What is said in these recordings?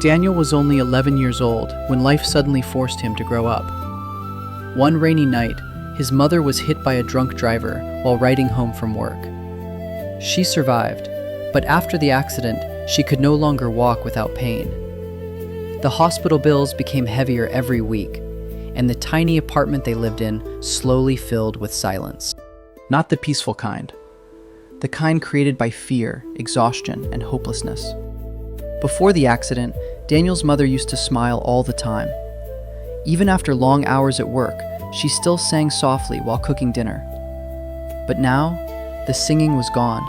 Daniel was only 11 years old when life suddenly forced him to grow up. One rainy night, his mother was hit by a drunk driver while riding home from work. She survived, but after the accident, she could no longer walk without pain. The hospital bills became heavier every week, and the tiny apartment they lived in slowly filled with silence. Not the peaceful kind. The kind created by fear, exhaustion, and hopelessness. Before the accident, Daniel's mother used to smile all the time. Even after long hours at work, she still sang softly while cooking dinner. But now, the singing was gone.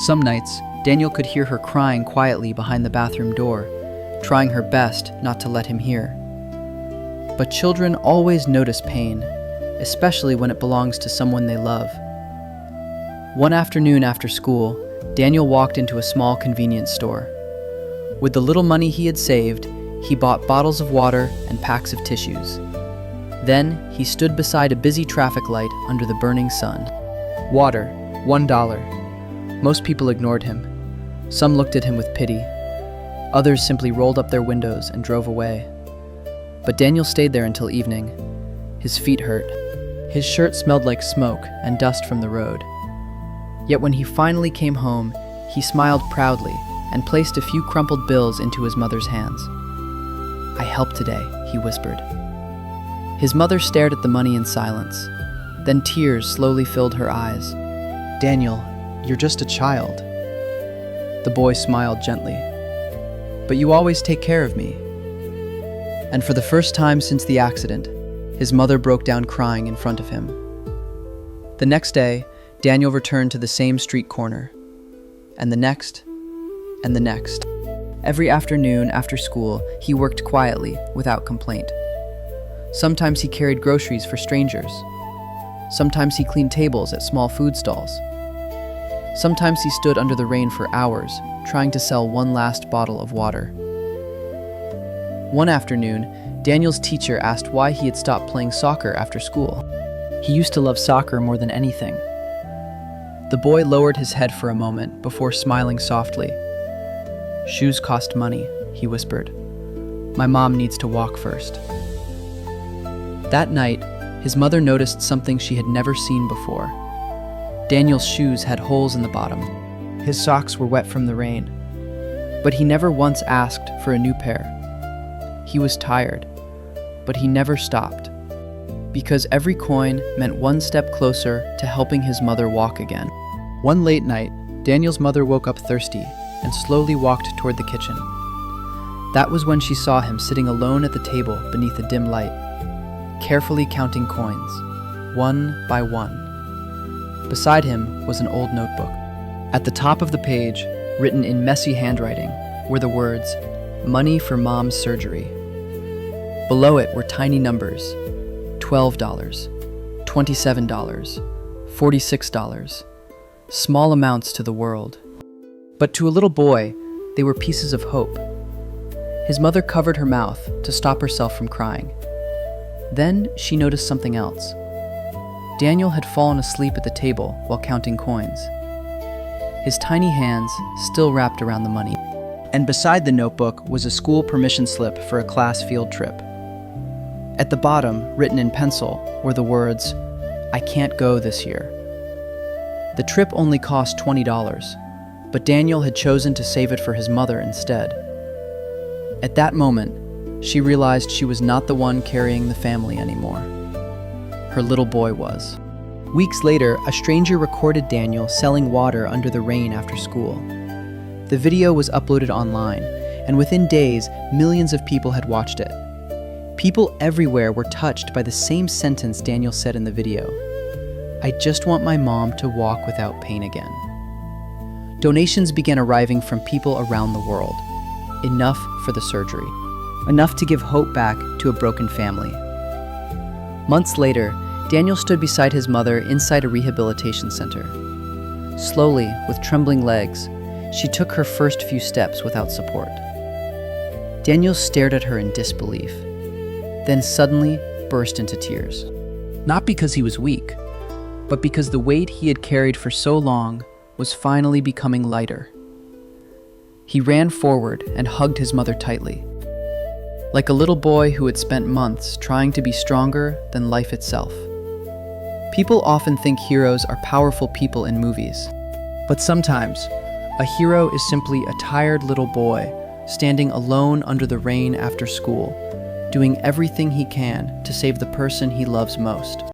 Some nights, Daniel could hear her crying quietly behind the bathroom door, trying her best not to let him hear. But children always notice pain, especially when it belongs to someone they love. One afternoon after school, Daniel walked into a small convenience store. With the little money he had saved, he bought bottles of water and packs of tissues. Then, he stood beside a busy traffic light under the burning sun. Water, $1. Most people ignored him. Some looked at him with pity. Others simply rolled up their windows and drove away. But Daniel stayed there until evening. His feet hurt. His shirt smelled like smoke and dust from the road. Yet when he finally came home, he smiled proudly and placed a few crumpled bills into his mother's hands. "I helped today," he whispered. His mother stared at the money in silence. Then tears slowly filled her eyes. "Daniel, you're just a child." The boy smiled gently. "But you always take care of me." And for the first time since the accident, his mother broke down crying in front of him. The next day, Daniel returned to the same street corner. And the next, and the next. Every afternoon after school, he worked quietly, without complaint. Sometimes he carried groceries for strangers. Sometimes he cleaned tables at small food stalls. Sometimes he stood under the rain for hours, trying to sell one last bottle of water. One afternoon, Daniel's teacher asked why he had stopped playing soccer after school. He used to love soccer more than anything. The boy lowered his head for a moment before smiling softly. "Shoes cost money," he whispered. "My mom needs to walk first." That night, his mother noticed something she had never seen before. Daniel's shoes had holes in the bottom. His socks were wet from the rain. But he never once asked for a new pair. He was tired, but he never stopped. Because every coin meant one step closer to helping his mother walk again. One late night, Daniel's mother woke up thirsty and slowly walked toward the kitchen. That was when she saw him sitting alone at the table beneath a dim light, carefully counting coins, one by one. Beside him was an old notebook. At the top of the page, written in messy handwriting, were the words, "Money for Mom's surgery." Below it were tiny numbers, $12, $27, $46, small amounts to the world. But to a little boy, they were pieces of hope. His mother covered her mouth to stop herself from crying. Then she noticed something else. Daniel had fallen asleep at the table while counting coins. His tiny hands still wrapped around the money. And beside the notebook was a school permission slip for a class field trip. At the bottom, written in pencil, were the words, "I can't go this year." The trip only cost $20, but Daniel had chosen to save it for his mother instead. At that moment, she realized she was not the one carrying the family anymore. Her little boy was. Weeks later, a stranger recorded Daniel selling water under the rain after school. The video was uploaded online, and within days, millions of people had watched it. People everywhere were touched by the same sentence Daniel said in the video. "I just want my mom to walk without pain again." Donations began arriving from people around the world. Enough for the surgery. Enough to give hope back to a broken family. Months later, Daniel stood beside his mother inside a rehabilitation center. Slowly, with trembling legs, she took her first few steps without support. Daniel stared at her in disbelief, then suddenly burst into tears. Not because he was weak, but because the weight he had carried for so long was finally becoming lighter. He ran forward and hugged his mother tightly, like a little boy who had spent months trying to be stronger than life itself. People often think heroes are powerful people in movies, but sometimes a hero is simply a tired little boy standing alone under the rain after school, doing everything he can to save the person he loves most.